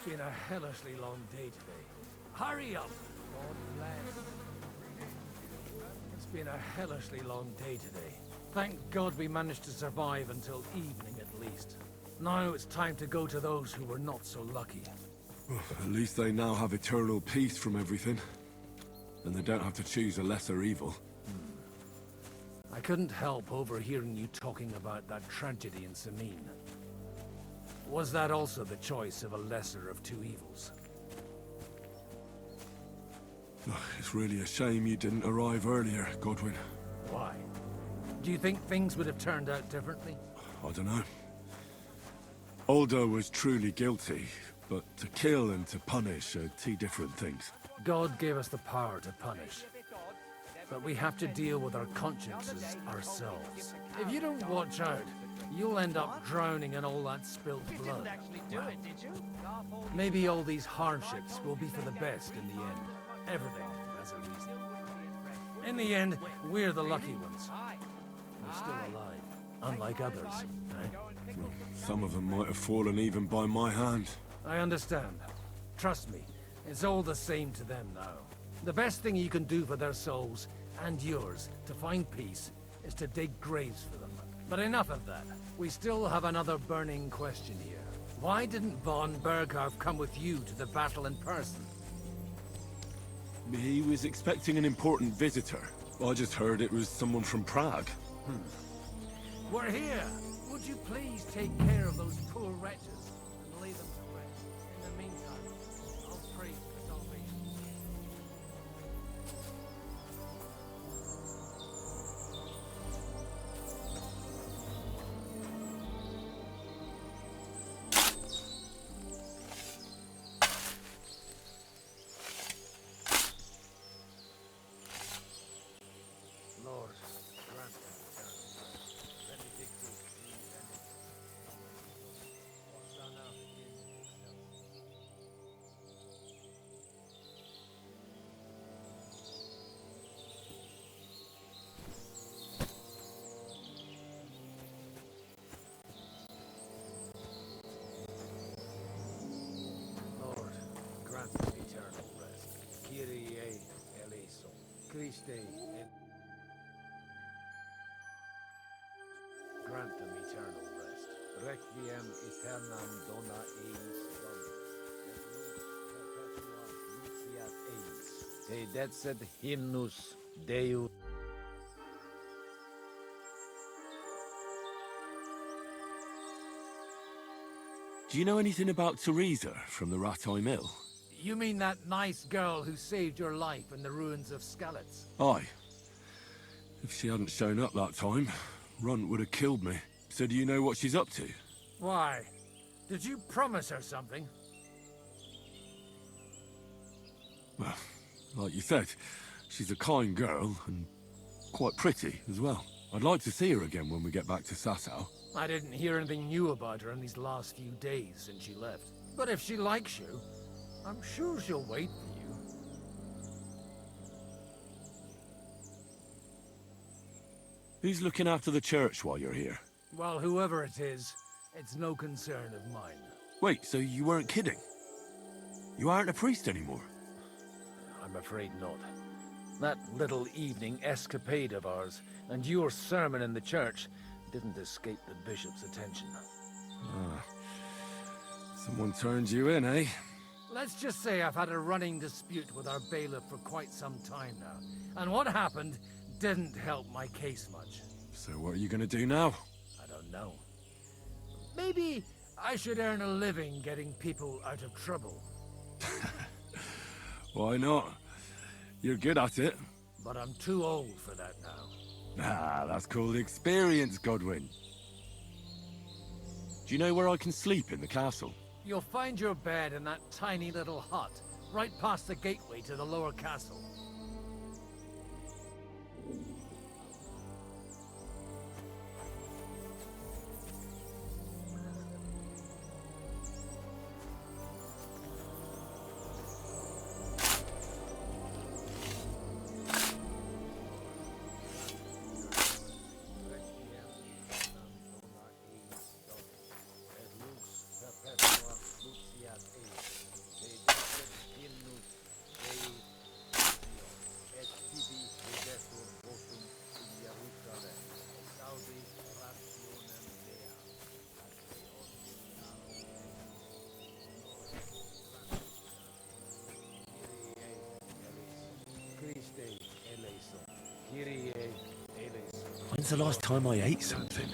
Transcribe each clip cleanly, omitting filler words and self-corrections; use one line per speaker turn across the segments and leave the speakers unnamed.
been a hellishly long day today. Hurry up! God bless. It's been a hellishly long day today. Thank God we managed to survive until evening at least. Now it's time to go to those who were not so lucky.
At least they now have eternal peace from everything. And they don't have to choose a lesser evil.
I couldn't help overhearing you talking about that tragedy in Samine. Was that also the choice of a lesser of two evils?
It's really a shame you didn't arrive earlier, Godwin.
Why? Do you think things would have turned out differently?
I don't know. Aldo was truly guilty, but to kill and to punish are two different things.
God gave us the power to punish. But we have to deal with our consciences ourselves. If you don't watch out, you'll end up drowning in all that spilled blood. Maybe all these hardships will be for the best in the end. Everything has a reason. In the end, we're the lucky ones. We're still alive, unlike others. Right?
Well, some of them might have fallen even by my hand.
I understand. Trust me, it's all the same to them now. The best thing you can do for their souls, and yours, to find peace, is to dig graves for them. But enough of that. We still have another burning question here. Why didn't von Berghoff come with you to the battle in person?
He was expecting an important visitor. I just heard it was someone from Prague.
We're here! Would you please take care of those poor wretches and lay them to rest? In the meantime, I'll pray for salvation. Lord, grant them eternal rest. Benedictus qui venit, Hosanna in excelsis. Lord, grant them eternal rest. Kyrie eleison. Christe et grant them eternal rest. Requiem aeternam dona eis Dominus, et lux perpetua luciat eis. Te decet hymnus Deus.
Do you know anything about Teresa from the Rattay Mill?
You mean that nice girl who saved your life in the ruins of Skalitz?
Aye. If she hadn't shown up that time, Runt would have killed me. So do you know what she's up to?
Why? Did you promise her something?
Well, like you said, she's a kind girl and quite pretty as well. I'd like to see her again when we get back to Sasau.
I didn't hear anything new about her in these last few days since she left. But if she likes you, I'm sure she'll wait for you.
Who's looking after the church while you're here?
Well, whoever it is, it's no concern of mine.
Wait, so you weren't kidding? You aren't a priest anymore?
I'm afraid not. That little evening escapade of ours, and your sermon in the church, didn't escape the bishop's attention.
Ah. Someone turned you in, eh?
Let's just say I've had a running dispute with our bailiff for quite some time now. And what happened didn't help my case much.
So what are you gonna do now?
I don't know. Maybe I should earn a living getting people out of trouble.
Why not? You're good at it.
But I'm too old for that now.
Ah, that's called experience, Godwin. Do you know where I can sleep in the castle?
You'll find your bed in that tiny little hut, right past the gateway to the lower castle. Perpetua luciat eis.
When's the last time I ate something?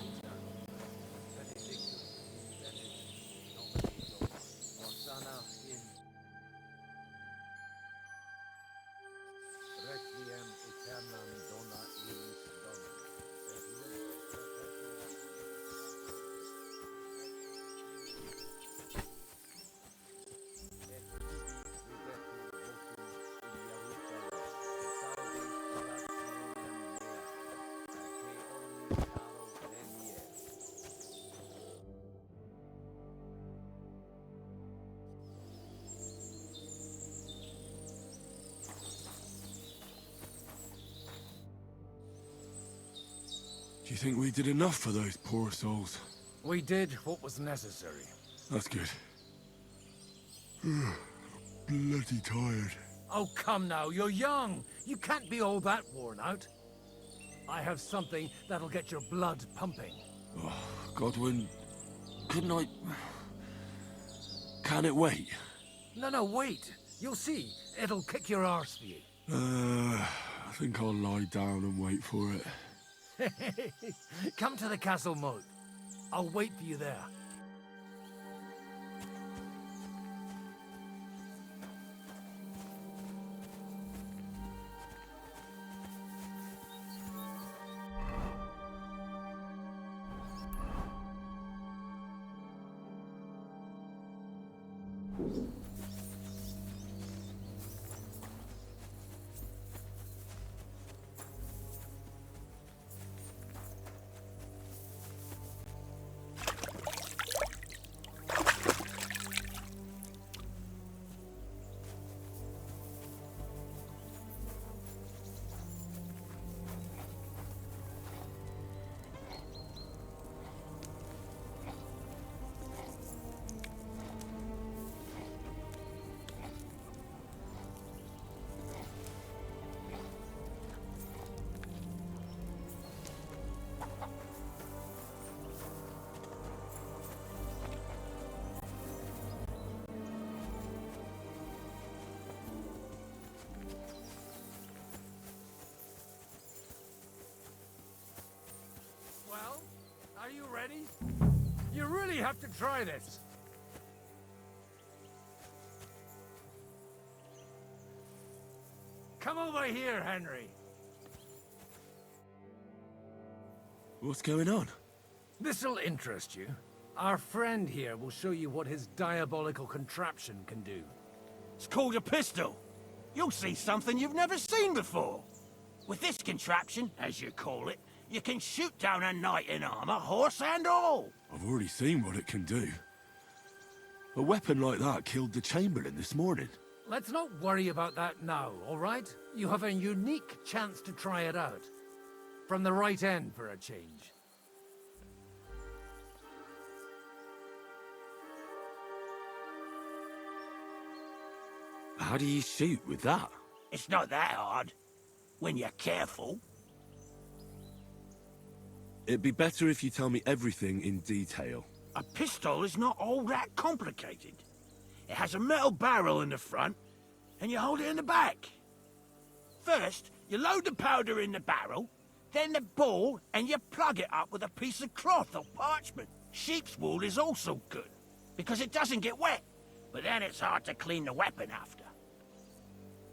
Do you think we did enough for those poor souls?
We did what was necessary.
That's good. Bloody tired.
Oh, come now, you're young. You can't be all that worn out. I have something that'll get your blood pumping.
Oh, Godwin, couldn't I... Can it wait?
No, wait. You'll see. It'll kick your arse for you.
I think I'll lie down and wait for it.
Come to the castle moat. I'll wait for you there. Well, are you ready? You really have to try this. Come over here, Henry.
What's going on?
This'll interest you. Our friend here will show you what his diabolical contraption can do.
It's called a pistol. You'll see something you've never seen before. With this contraption, as you call it, you can shoot down a knight in armor, horse and all.
I've already seen what it can do. A weapon like that killed the Chamberlain this morning.
Let's not worry about that now, all right? You have a unique chance to try it out. From the right end for a change.
How do you shoot with that?
It's not that hard, when you're careful.
It'd be better if you tell me everything in detail.
A pistol is not all that complicated. It has a metal barrel in the front, and you hold it in the back. First, you load the powder in the barrel, then the ball, and you plug it up with a piece of cloth or parchment. Sheep's wool is also good, because it doesn't get wet, but then it's hard to clean the weapon after.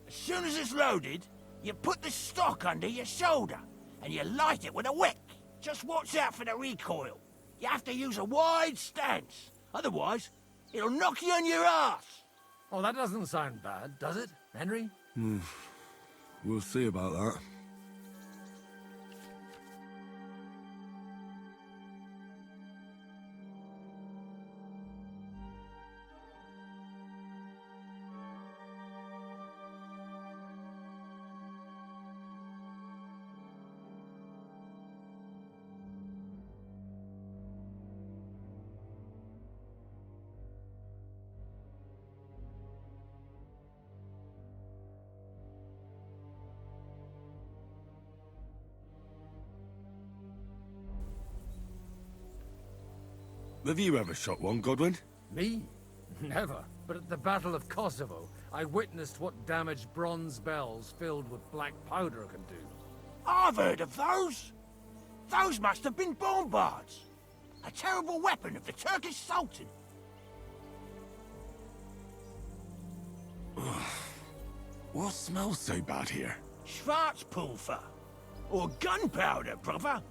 As soon as it's loaded, you put the stock under your shoulder, and you light it with a wick. Just watch out for the recoil. You have to use a wide stance, otherwise it'll knock you on your ass.
Oh, that doesn't sound bad, does it, Henry?
We'll see about that. Have you ever shot one, Godwin?
Me? Never. But at the Battle of Kosovo, I witnessed what damage bronze bells filled with black powder can do.
I've heard of those. Those must have been bombards. A terrible weapon of the Turkish Sultan.
What smells so bad here?
Schwarzpulver. Or gunpowder, brother.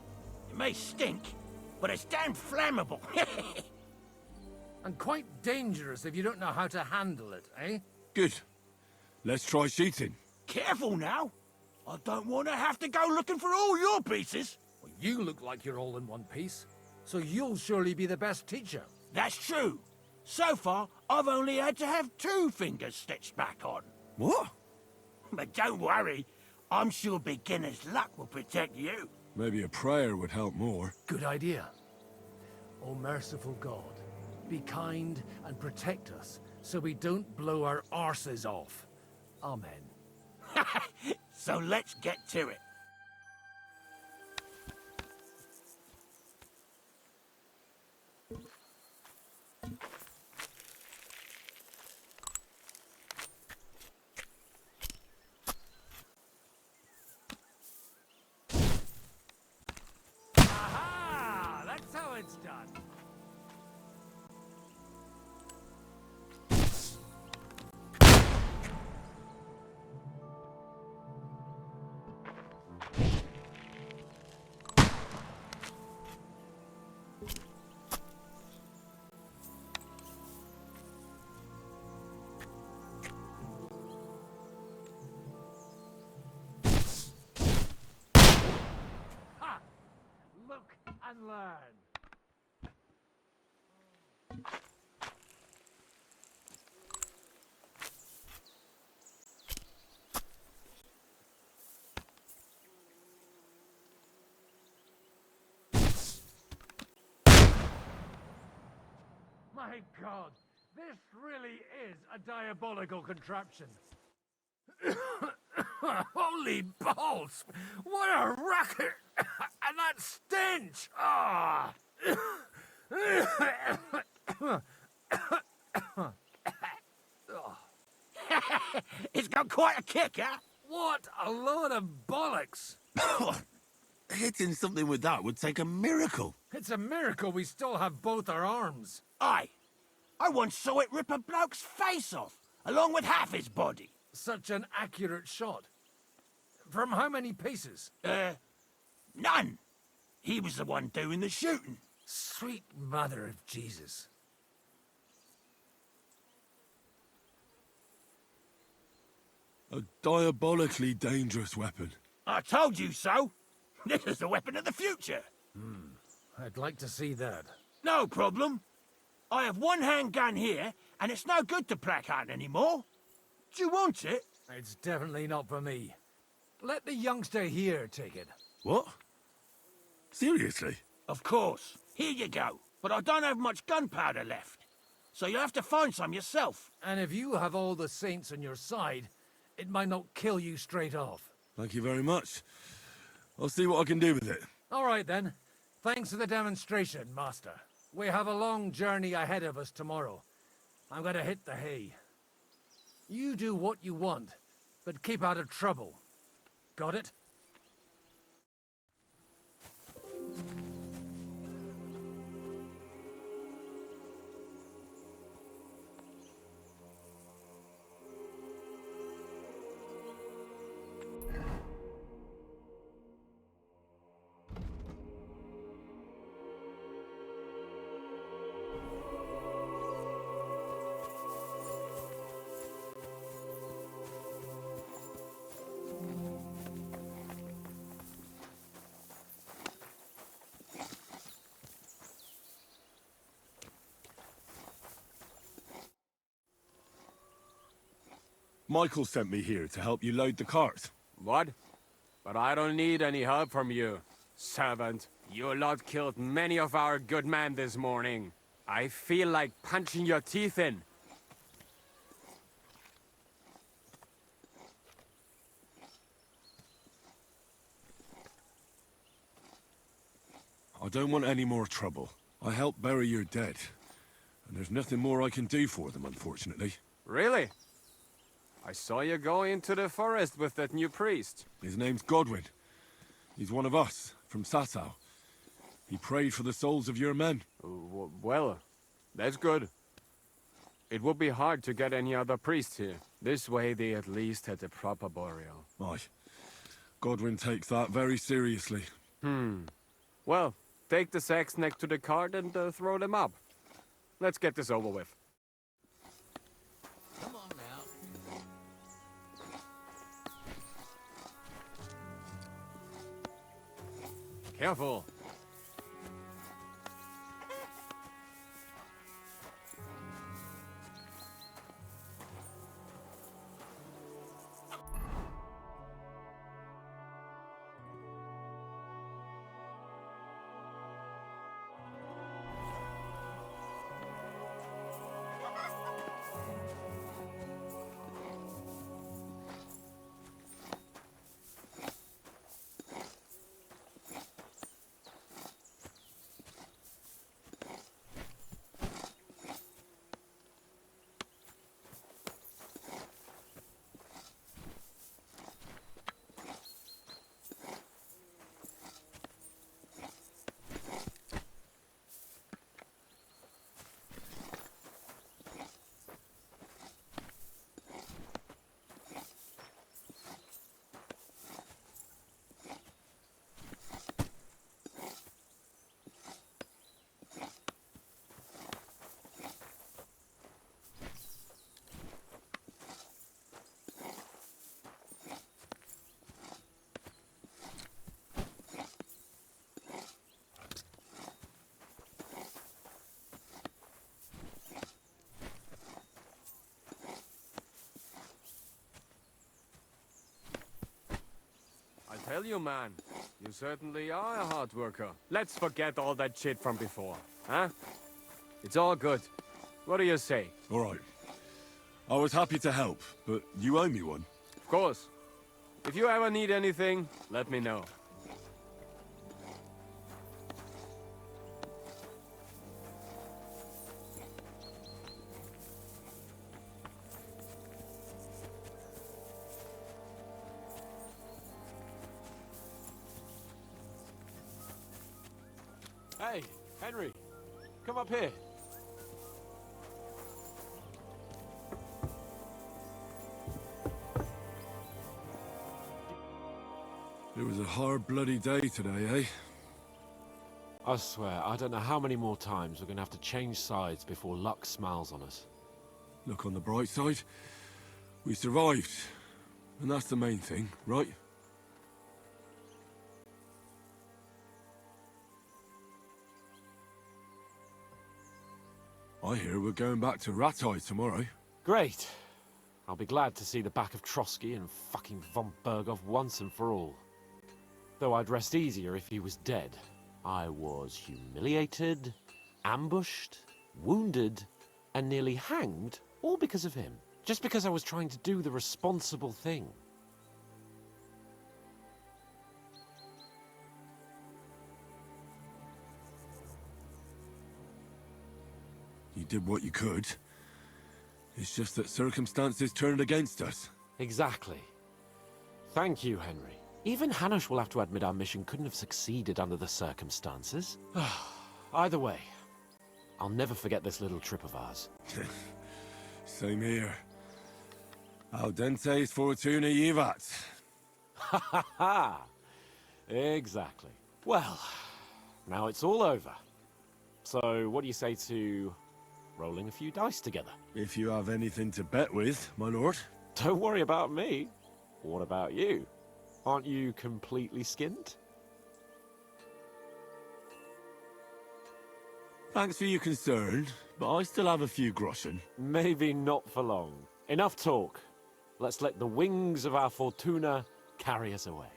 It may stink, but it's damn flammable.
And quite dangerous if you don't know how to handle it, eh?
Good. Let's try shooting.
Careful now. I don't want to have to go looking for all your pieces.
Well, you look like you're all in one piece, so you'll surely be the best teacher.
That's true. So far, I've only had to have 2 fingers stitched back on.
What?
But don't worry. I'm sure beginner's luck will protect you.
Maybe a prayer would help more.
Good idea. O merciful God, be kind and protect us so we don't blow our arses off. Amen.
So let's get to it.
Aha! That's how it's done. Ha! Look and learn. My God, this really is a diabolical contraption. Holy balls! What a racket! And that stench! Ah!
It's got quite a kick, huh?
What a load of bollocks!
Hitting something with that would take a miracle.
It's a miracle we still have both our arms.
Aye. I once saw it rip a bloke's face off, along with half his body.
Such an accurate shot. From how many paces?
None. He was the one doing the shooting.
Sweet mother of Jesus.
A diabolically dangerous weapon.
I told you so. This is the weapon of the future.
I'd like to see that.
No problem. I have one handgun here, and it's no good to placard anymore. Do you want it?
It's definitely not for me. Let the youngster here take it.
What? Seriously?
Of course. Here you go. But I don't have much gunpowder left. So you have to find some yourself.
And if you have all the saints on your side, it might not kill you straight off.
Thank you very much. I'll see what I can do with it.
All right then. Thanks for the demonstration, Master. We have a long journey ahead of us tomorrow. I'm gonna hit the hay. You do what you want, but keep out of trouble. Got it?
Michael sent me here to help you load the cart.
What? But I don't need any help from you, servant. You lot killed many of our good men this morning. I feel like punching your teeth in.
I don't want any more trouble. I helped bury your dead. And there's nothing more I can do for them, unfortunately.
Really? I saw you go into the forest with that new priest.
His name's Godwin. He's one of us, from Sasau. He prayed for the souls of your men.
Well, that's good. It would be hard to get any other priest here. This way they at least had a proper burial.
Aye. Godwin takes that very seriously.
Well, take the sacks next to the cart and throw them up. Let's get this over with.
Come on now.
Careful. I tell you, man, you certainly are a hard worker. Let's forget all that shit from before, huh? It's all good. What do you say?
All right. I was happy to help, but you owe me one.
Of course. If you ever need anything, let me know.
Hey, Henry, come up here.
It was a hard bloody day today, eh?
I swear, I don't know how many more times we're gonna have to change sides before luck smiles on us.
Look on the bright side. We survived. And that's the main thing, right? I hear we're going back to Rattay tomorrow.
Great. I'll be glad to see the back of Trotsky and fucking von Berghoff once and for all. Though I'd rest easier if he was dead. I was humiliated, ambushed, wounded, and nearly hanged, all because of him. Just because I was trying to do the responsible thing.
You did what you could. It's just that circumstances turned against us.
Exactly. Thank you, Henry. Even Hanush will have to admit our mission couldn't have succeeded under the circumstances. Either way, I'll never forget this little trip of ours.
Same here. Audentes fortuna jivat.
Ha ha ha! Exactly. Well, now it's all over. So, what do you say to rolling a few dice together?
If you have anything to bet with, my lord.
Don't worry about me. What about you? Aren't you completely skinned?
Thanks for your concern, but I still have a few groschen.
Maybe not for long. Enough talk. Let's let the wings of our fortuna carry us away.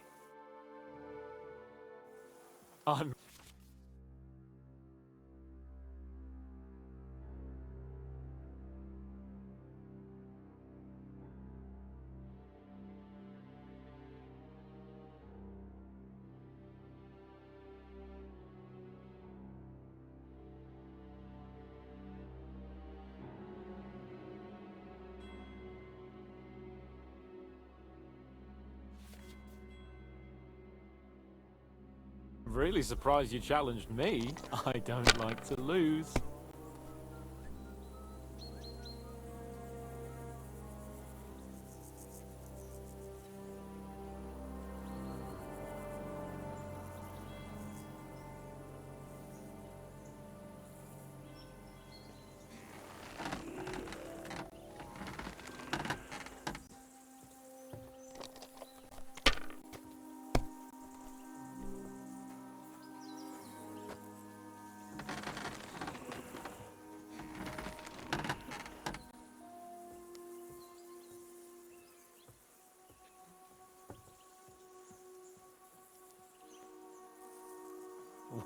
really surprised you challenged me. I don't like to lose.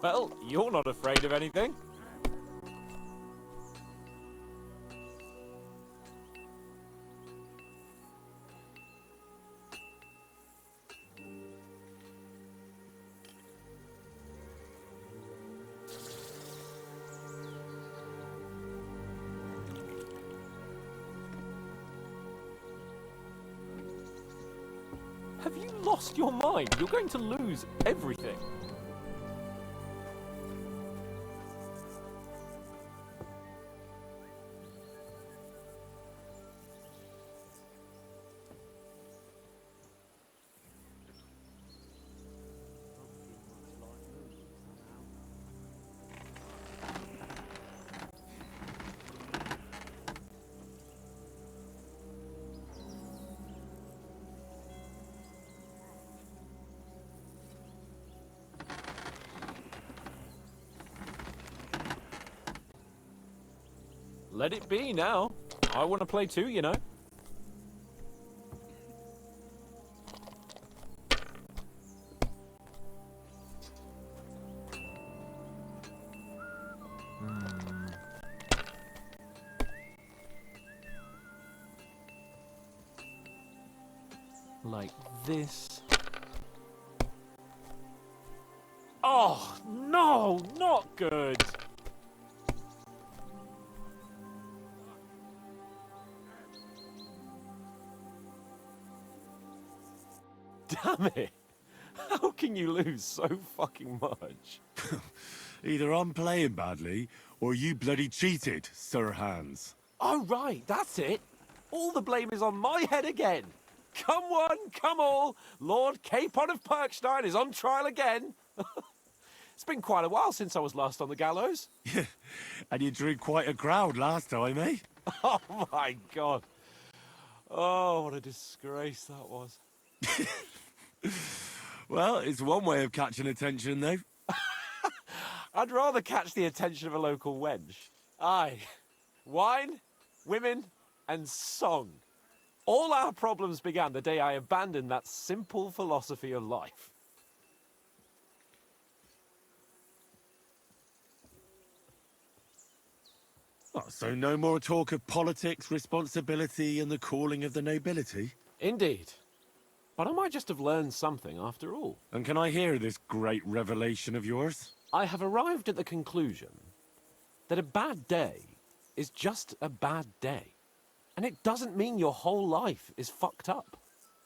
Well, you're not afraid of anything. Have you lost your mind? You're going to lose everything. Let it be now. I want to play too, you know. Like this. Oh, no, not good. Damn it! How can you lose so fucking much?
Either I'm playing badly, or you bloody cheated, Sir Hans.
Oh, right, that's it. All the blame is on my head again. Come one, come all. Lord Capon of Perkstein is on trial again. It's been quite a while since I was last on the gallows.
Yeah, and you drew quite a crowd last time, eh?
Oh, my God. Oh, what a disgrace that was.
Well, it's one way of catching attention, though.
I'd rather catch the attention of a local wench. Aye. Wine, women, and song. All our problems began the day I abandoned that simple philosophy of life.
Oh, so no more talk of politics, responsibility, and the calling of the nobility?
Indeed. But I might just have learned something after all.
And can I hear this great revelation of yours?
I have arrived at the conclusion that a bad day is just a bad day. And it doesn't mean your whole life is fucked up.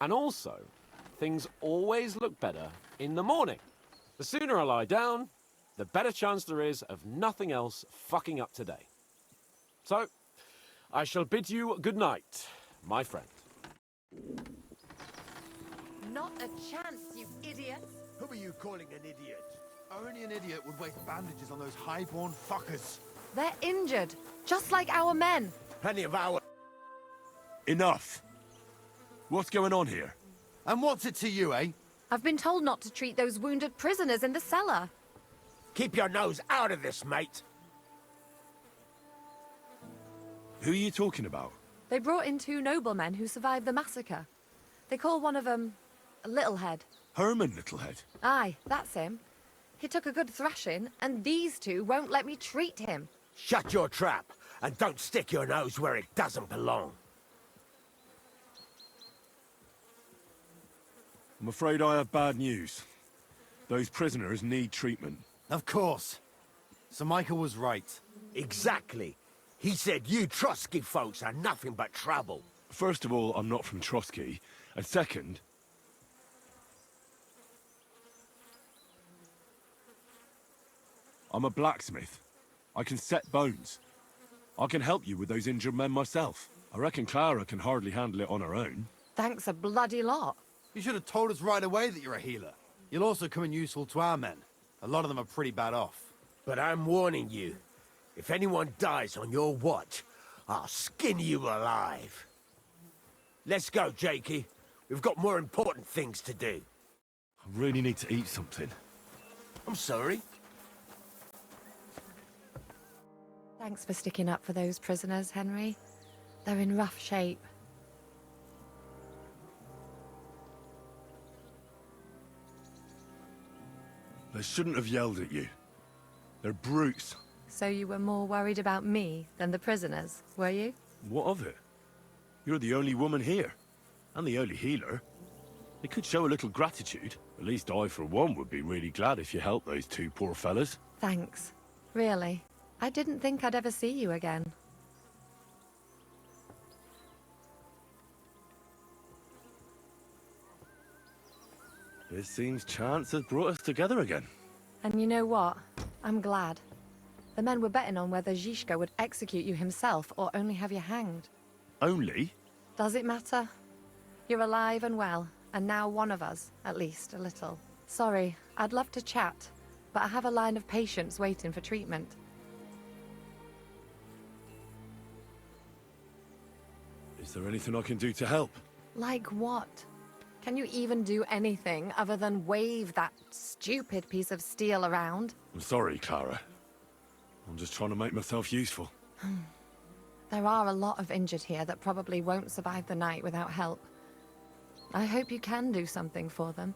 And also, things always look better in the morning. The sooner I lie down, the better chance there is of nothing else fucking up today. So, I shall bid you good night, my friend.
Not a chance, you idiots.
Who are you calling an idiot?
Only an idiot would waste bandages on those high-born fuckers.
They're injured, just like our men.
Plenty of our...
Enough! What's going on here?
And what's it to you, eh?
I've been told not to treat those wounded prisoners in the cellar.
Keep your nose out of this, mate.
Who are you talking about?
They brought in 2 noblemen who survived the massacre. They call one of them Littlehead.
Herman Littlehead.
Aye, that's him. He took a good thrashing, and these 2 won't let me treat him.
Shut your trap, and don't stick your nose where it doesn't belong.
I'm afraid I have bad news. Those prisoners need treatment.
Of course. Sir Michael was right.
Exactly. He said you Trotsky folks are nothing but trouble.
First of all, I'm not from Trotsky. And second... I'm a blacksmith. I can set bones. I can help you with those injured men myself. I reckon Clara can hardly handle it on her own.
Thanks a bloody lot.
You should have told us right away that you're a healer. You'll also come in useful to our men. A lot of them are pretty bad off.
But I'm warning you. If anyone dies on your watch, I'll skin you alive. Let's go, Jakey. We've got more important things to do.
I really need to eat something.
I'm sorry.
Thanks for sticking up for those prisoners, Henry. They're in rough shape.
They shouldn't have yelled at you. They're brutes.
So you were more worried about me than the prisoners, were you?
What of it? You're the only woman here. And the only healer. They could show a little gratitude. At least I, for one, would be really glad if you helped those two poor fellas.
Thanks. Really. I didn't think I'd ever see you again.
It seems chance has brought us together again.
And you know what? I'm glad. The men were betting on whether Zizka would execute you himself or only have you hanged.
Only?
Does it matter? You're alive and well, and now one of us, at least a little. Sorry, I'd love to chat, but I have a line of patients waiting for treatment.
Is there anything I can do to help?
Like what? Can you even do anything other than wave that stupid piece of steel around?
I'm sorry, Clara. I'm just trying to make myself useful.
There are a lot of injured here that probably won't survive the night without help. I hope you can do something for them.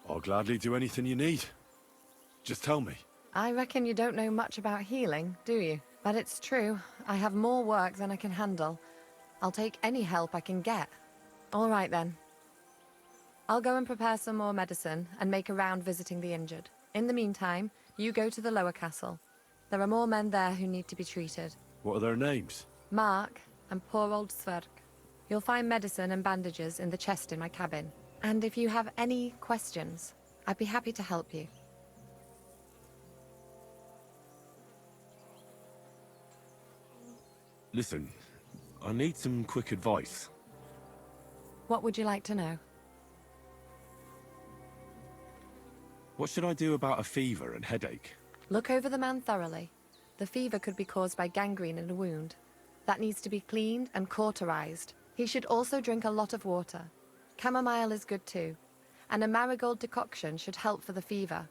I'll gladly do anything you need. Just tell me.
I reckon you don't know much about healing, do you? But it's true. I have more work than I can handle. I'll take any help I can get. All right, then. I'll go and prepare some more medicine and make a round visiting the injured. In the meantime, you go to the lower castle. There are more men there who need to be treated.
What are their names?
Mark and poor old Sverk. You'll find medicine and bandages in the chest in my cabin. And if you have any questions, I'd be happy to help you.
Listen, I need some quick advice.
What would you like to know?
What should I do about a fever and headache?
Look over the man thoroughly. The fever could be caused by gangrene in a wound. That needs to be cleaned and cauterized. He should also drink a lot of water. Chamomile is good too. And a marigold decoction should help for the fever.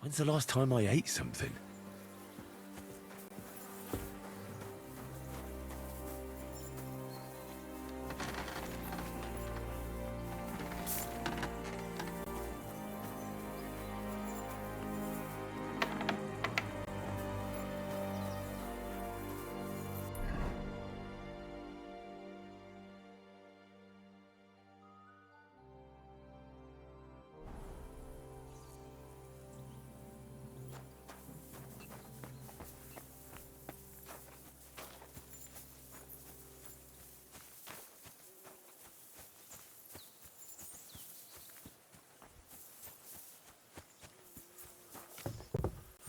When's the last time I ate something?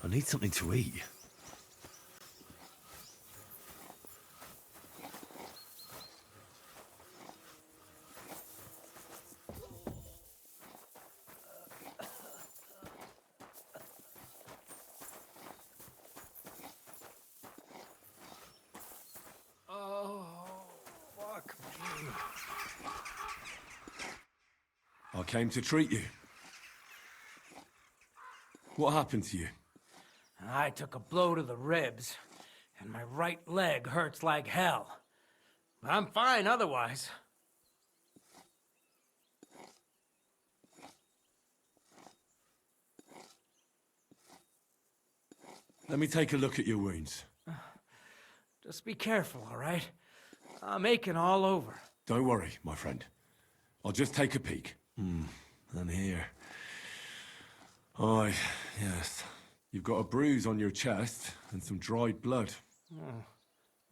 I need something to eat. I came to treat you. What happened to you?
I took a blow to the ribs, and my right leg hurts like hell. But I'm fine otherwise.
Let me take a look at your wounds.
Just be careful, all right? I'm aching all over.
Don't worry, my friend. I'll just take a peek. And here. Aye, yes. You've got a bruise on your chest and some dried blood.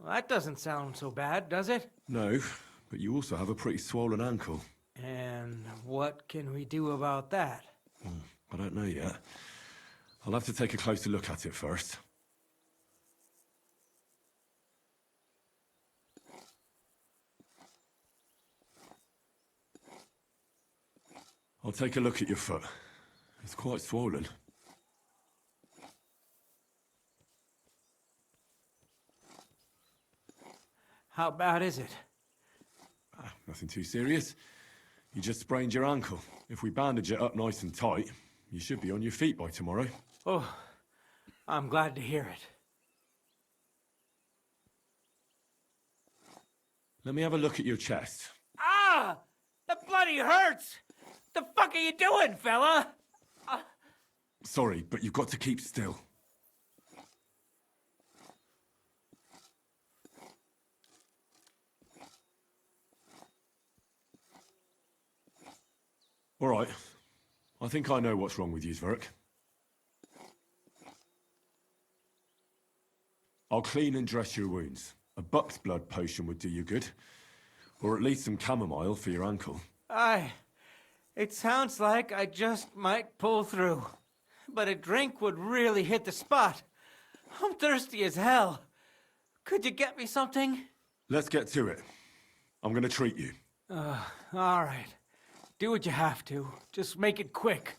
Well, that doesn't sound so bad, does it?
No, but you also have a pretty swollen ankle.
And what can we do about that?
I don't know yet. I'll have to take a closer look at it first. I'll take a look at your foot. It's quite swollen.
How bad is it?
Nothing too serious. You just sprained your ankle. If we bandage it up nice and tight, you should be on your feet by tomorrow.
Oh, I'm glad to hear it.
Let me have a look at your chest.
Ah! That bloody hurts! The fuck are you doing, fella?
Sorry, but you've got to keep still. All right. I think I know what's wrong with you, Zverk. I'll clean and dress your wounds. A buck's blood potion would do you good. Or at least some chamomile for your ankle.
It sounds like I just might pull through. But a drink would really hit the spot. I'm thirsty as hell. Could you get me something?
Let's get to it. I'm gonna treat you.
All right. Do what you have to. Just make it quick.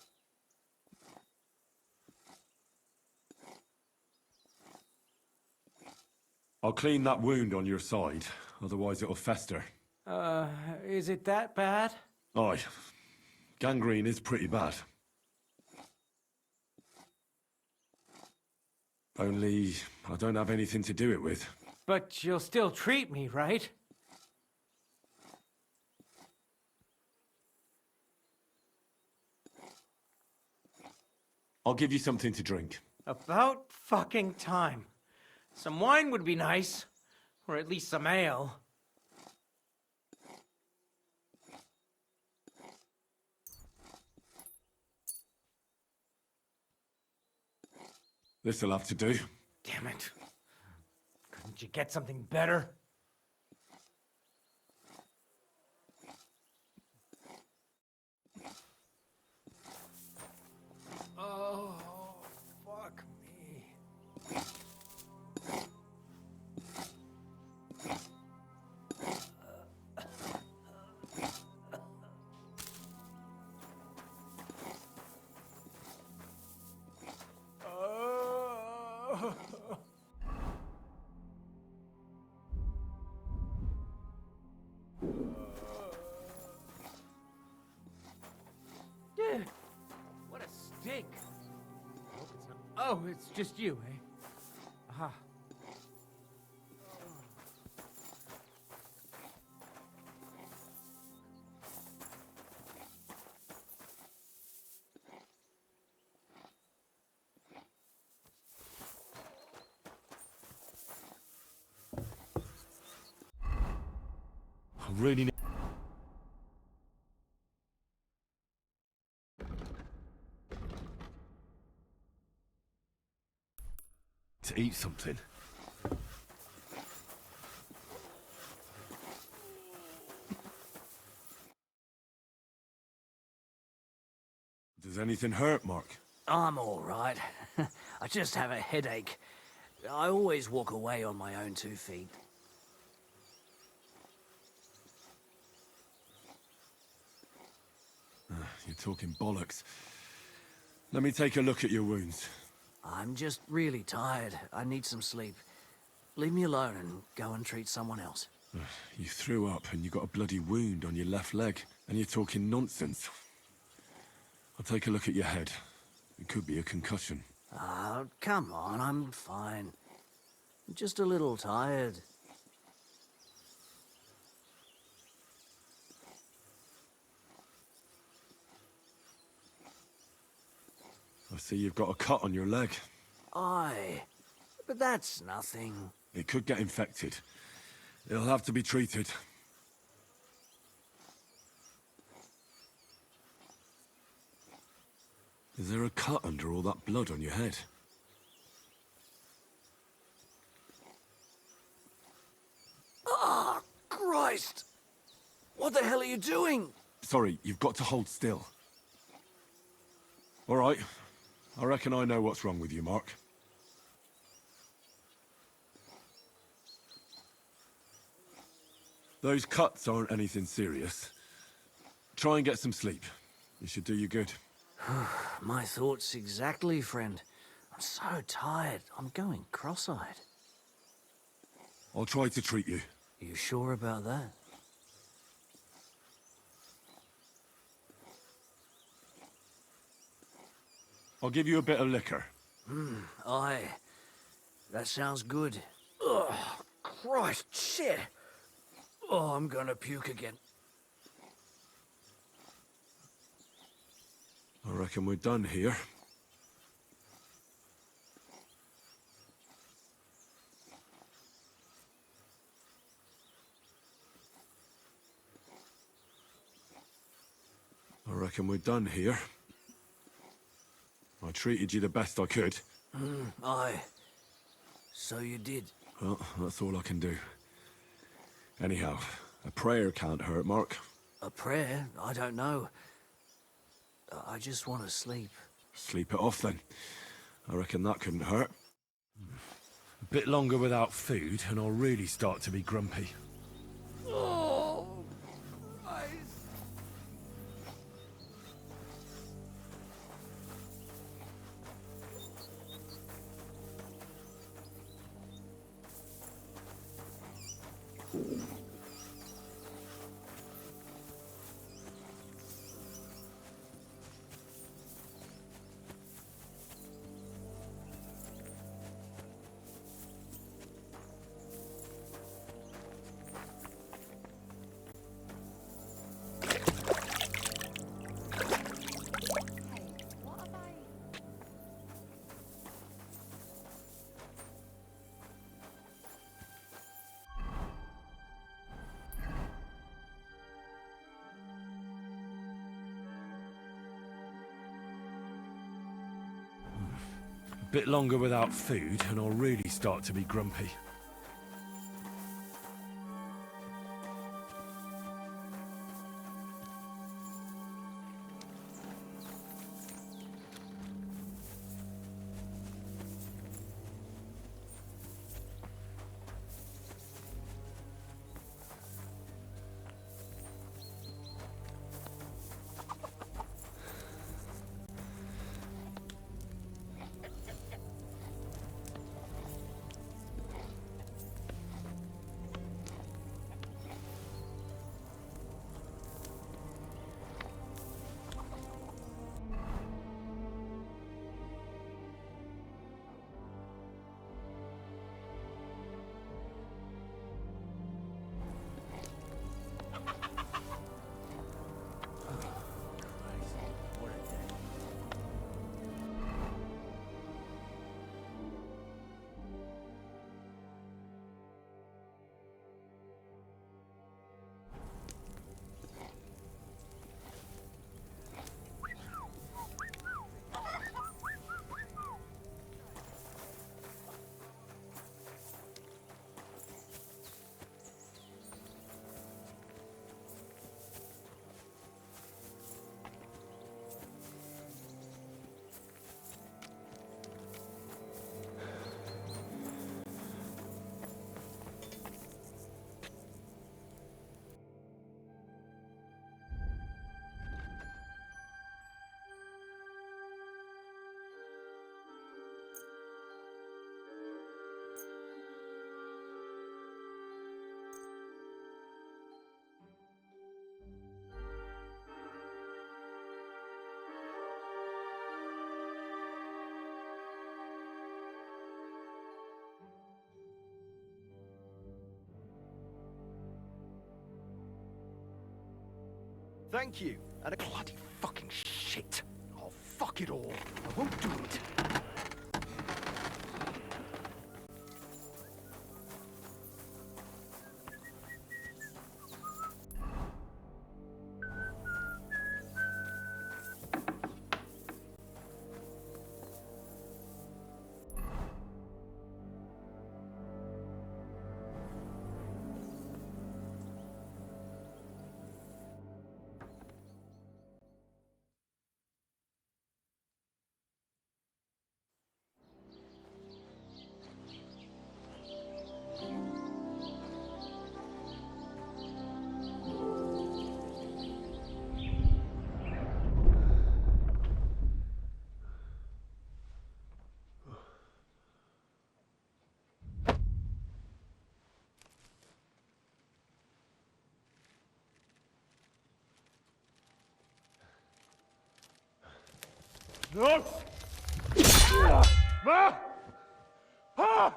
I'll clean that wound on your side, otherwise it'll fester.
Is it that bad?
Aye. Gangrene is pretty bad. Only, I don't have anything to do it with.
But you'll still treat me, right?
I'll give you something to drink.
About fucking time. Some wine would be nice. Or at least some ale.
This'll have to do.
Damn it. Couldn't you get something better? Oh, fuck me. What a stink. I hope it's not. Oh, it's just you, eh? Aha.
I really need to eat something. Does anything hurt, Mark?
I'm all right. I just have a headache. I always walk away on my own 2 feet.
You're talking bollocks. Let me take a look at your wounds.
I'm just really tired. I need some sleep. Leave me alone and go and treat someone else.
You threw up and you got a bloody wound on your left leg, and you're talking nonsense. I'll take a look at your head. It could be a concussion.
Ah, come on, I'm fine. Just a little tired.
I see you've got a cut on your leg.
Aye, but that's nothing.
It could get infected. It'll have to be treated. Is there a cut under all that blood on your head?
Christ! What the hell are you doing?
Sorry, you've got to hold still. All right. I reckon I know what's wrong with you, Mark. Those cuts aren't anything serious. Try and get some sleep. It should do you good.
My thoughts exactly, friend. I'm so tired. I'm going cross-eyed.
I'll try to treat you.
You sure about that?
I'll give you a bit of liquor.
Aye. That sounds good. Ugh, Christ, shit! Oh, I'm gonna puke again.
I reckon we're done here. I reckon we're done here. I treated you the best I could.
Aye. So you did.
Well, that's all I can do. Anyhow, a prayer can't hurt, Mark.
A prayer? I don't know. I just want to sleep.
Sleep it off then. I reckon that couldn't hurt. A bit longer without food and I'll really start to be grumpy.
Oh,
A bit longer without food and I'll really start to be grumpy.
Thank you. And a bloody fucking shit. Oh, fuck it all. I won't do it.
No! Ma! Ah!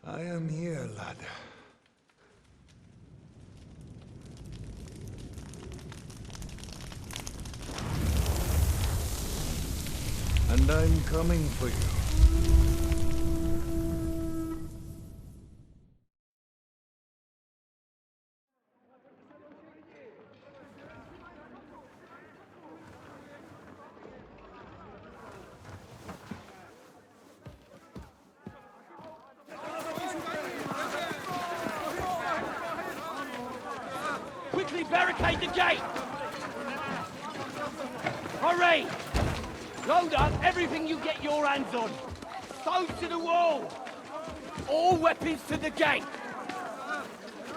I am here, lad. And I'm coming for you.
Quickly barricade the gate! Hurry! Load up everything you get your hands on. Stones to the wall! All weapons to the gate!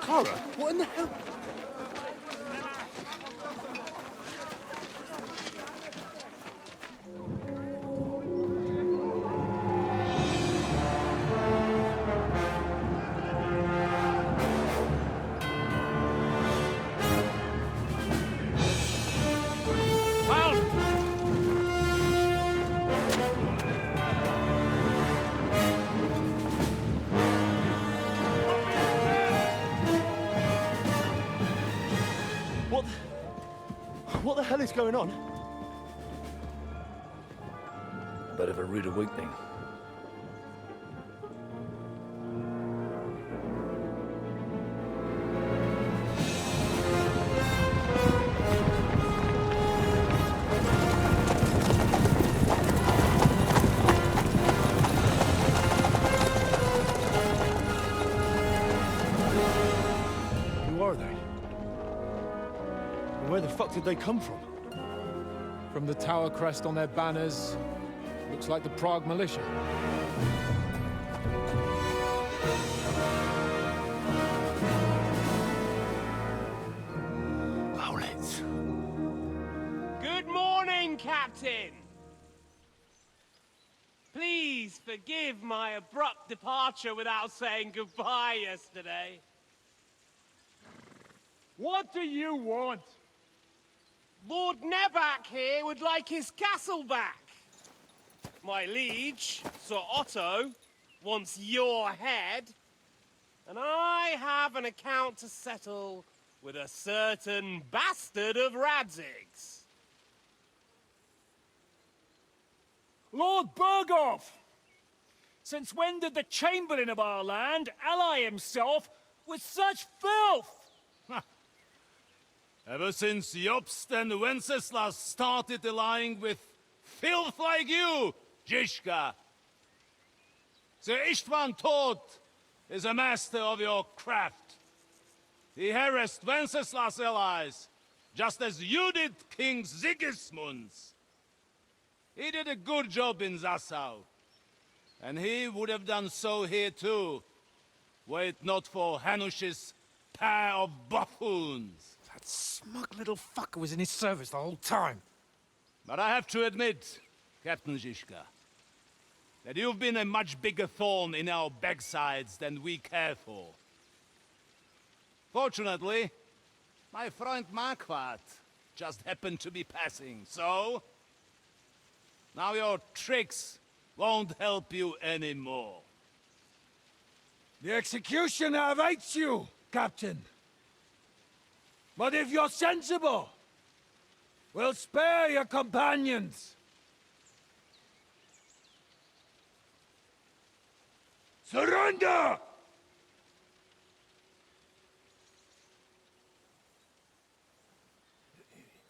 Clara, what in the hell? What the hell is going on?
Bit of a rude awakening.
Who are they? And where the fuck did they come from?
From the tower crest on their banners, looks like the Prague militia.
Owlets.
Good morning, Captain! Please forgive my abrupt departure without saying goodbye yesterday.
What do you want?
Lord Nebak here would like his castle back. My liege, Sir Otto, wants your head. And I have an account to settle with a certain bastard of Radzig's.
Lord Berghoff! Since when did the Chamberlain of our land ally himself with such filth?
Ever since Jobst and Wenceslas started allying with filth like you, Zizka. Sir Istvan Tod is a master of your craft. He harassed Wenceslas' allies, just as you did King Sigismund's. He did a good job in Zassau, and he would have done so here too, were it not for Hanush's pair of buffoons.
That smug little fucker was in his service the whole time.
But I have to admit, Captain Zizka, that you've been a much bigger thorn in our backsides than we care for. Fortunately, my friend Marquardt just happened to be passing, so... now your tricks won't help you anymore.
The executioner awaits you, Captain. But if you're sensible, we'll spare your companions. Surrender!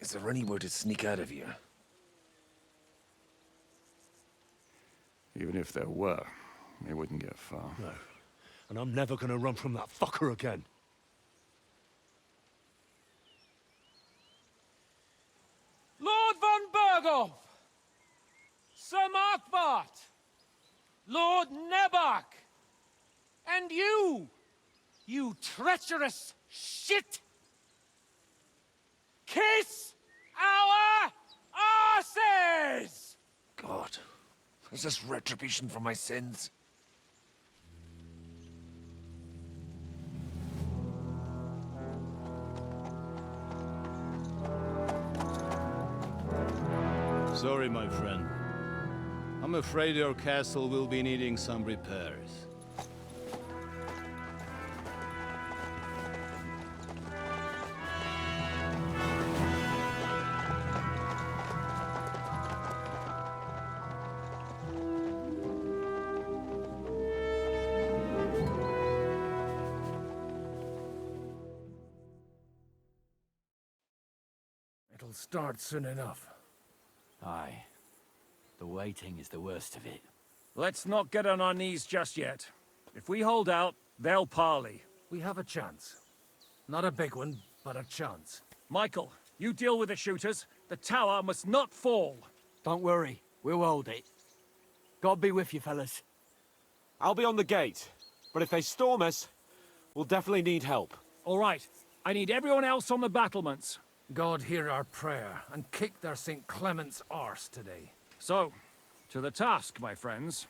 Is there any way to sneak out of here?
Even if there were, they wouldn't get far.
No. And I'm never gonna run from that fucker again.
Lord von Berghoff! Sir Markwart! Lord Nebak! And you treacherous shit! Kiss our asses!
God, is this retribution for my sins?
Sorry, my friend. I'm afraid your castle will be needing some repairs.
It'll start soon enough.
Aye. The waiting is the worst of it.
Let's not get on our knees just yet. If we hold out, they'll parley.
We have a chance. Not a big one, but a chance.
Michael, you deal with the shooters. The tower must not fall.
Don't worry. We'll hold it. God be with you, fellas.
I'll be on the gate, but if they storm us, we'll definitely need help.
All right. I need everyone else on the battlements.
God hear our prayer, and kick their St. Clement's arse today.
So, to the task, my friends.